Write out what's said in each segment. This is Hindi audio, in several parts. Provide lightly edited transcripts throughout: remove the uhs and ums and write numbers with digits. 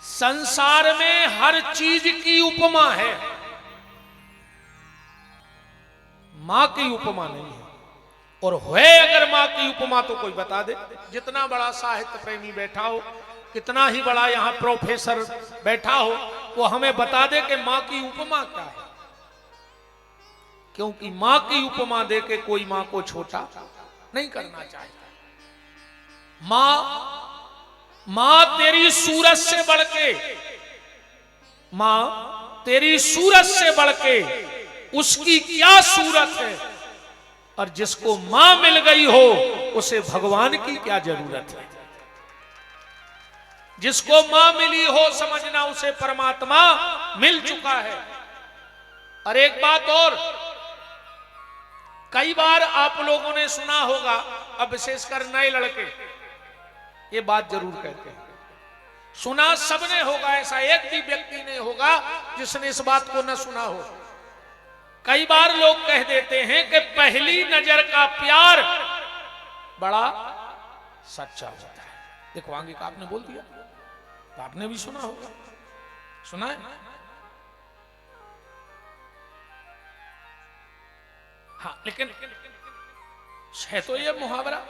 संसार में हर चीज की उपमा है, मां की उपमा नहीं है। और है अगर मां की उपमा तो कोई बता दे। जितना बड़ा साहित्य प्रेमी बैठा हो, कितना ही बड़ा यहां प्रोफेसर बैठा हो, वो हमें बता दे कि मां की उपमा क्या है। क्योंकि मां की उपमा दे के कोई मां को छोटा नहीं करना चाहता। मां तेरी सूरत से बढ़ के, मां तेरी सूरत से बढ़ के उसकी क्या सूरत है। और जिसको मां मिल गई हो उसे भगवान की क्या जरूरत है। जिसको मां मिली हो समझना उसे परमात्मा मिल चुका है। और एक बात और, कई बार आप लोगों ने सुना होगा, अब विशेषकर नए लड़के ये बात जरूर कहते हैं, सुना सबने होगा, ऐसा एक भी व्यक्ति नहीं होगा जिसने इस बात को न सुना हो। कई बार लोग कह देते हैं कि पहली नजर का प्यार बड़ा सच्चा होता है। देखो आगे का आपने बोल दिया, तो आपने भी सुना होगा, सुना है? हाँ, लेकिन है तो ये मुहावरा,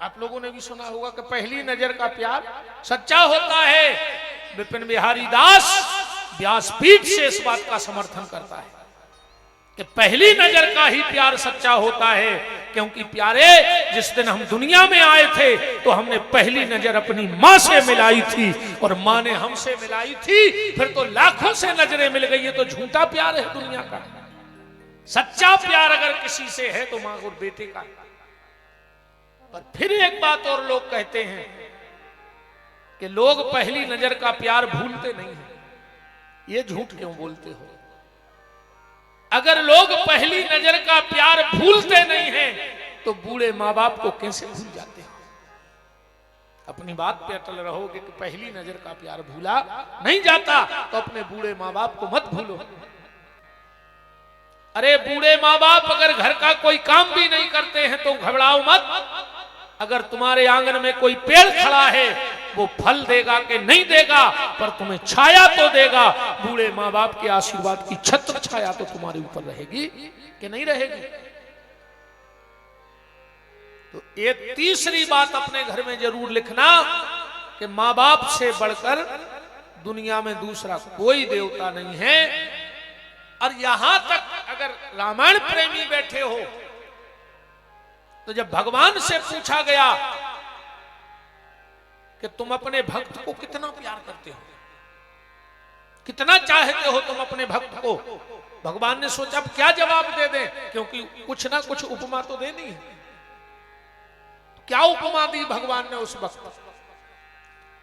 आप लोगों ने भी सुना होगा कि पहली नजर का प्यार सच्चा होता है। विपिन बिहारी दास व्यासपीठ से इस बात का समर्थन करता है कि पहली नजर का ही प्यार सच्चा होता है। क्योंकि प्यारे, जिस दिन हम दुनिया में आए थे तो हमने पहली नजर अपनी मां से मिलाई थी और मां ने हमसे मिलाई थी। फिर तो लाखों से नजरें मिल गई है, तो झूठा प्यार है दुनिया का। सच्चा प्यार अगर किसी से है तो मां और बेटे का। पर फिर एक बात और लोग कहते हैं कि लोग पहली नजर का प्यार भूलते नहीं हैं। ये झूठ क्यों बोलते हो? अगर लोग पहली नजर का प्यार भूलते नहीं हैं तो बूढ़े मां बाप को कैसे भूल जाते हैं? अपनी बात पे अटल रहोगे कि पहली नजर का प्यार भूला नहीं जाता, तो अपने बूढ़े मां बाप को मत भूलो। अरे बूढ़े मां बाप अगर घर का कोई काम भी नहीं करते हैं तो घबराओ मत। अगर तुम्हारे आंगन में कोई पेड़ खड़ा है, वो फल देगा कि नहीं देगा, पर तुम्हें छाया तो देगा। बूढ़े मां बाप के आशीर्वाद की छत्र छाया तो तुम्हारे ऊपर रहेगी कि नहीं रहेगी? तो ये तीसरी बात अपने घर में जरूर लिखना कि मां बाप से बढ़कर दुनिया में दूसरा कोई देवता नहीं है। और यहां तक अगर रामायण प्रेमी बैठे हो तो जब भगवान से पूछा गया कि तुम अपने भक्त को कितना प्यार करते हो, कितना चाहते हो तुम अपने भक्त को, भगवान ने सोचा अब क्या जवाब दे दें, क्योंकि कुछ ना कुछ उपमा तो देनी है। क्या उपमा दी भगवान ने उस वक्त?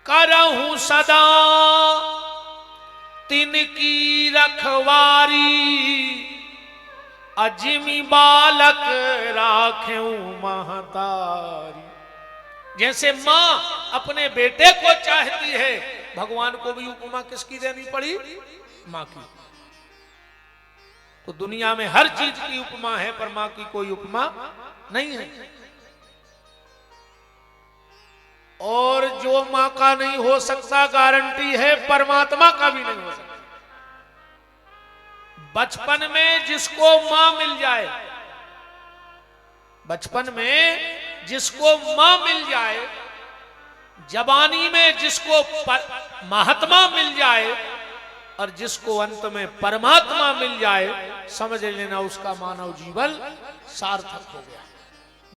करहूं सदा तिनकी रखवारी, अजिमी बालक राखें महतारी। जैसे मां अपने बेटे को चाहती है, भगवान को भी उपमा किसकी देनी पड़ी? मां की। तो दुनिया में हर चीज की उपमा है, पर मां की कोई उपमा नहीं है। और जो मां का नहीं हो सकता, गारंटी है परमात्मा का भी नहीं हो सकता। बचपन में जिसको मां मिल जाए, बचपन में जिसको मां मिल जाए, जवानी में जिसको महात्मा मिल जाए, और जिसको अंत में परमात्मा मिल जाए, समझ लेना उसका मानव जीवन सार्थक हो गया।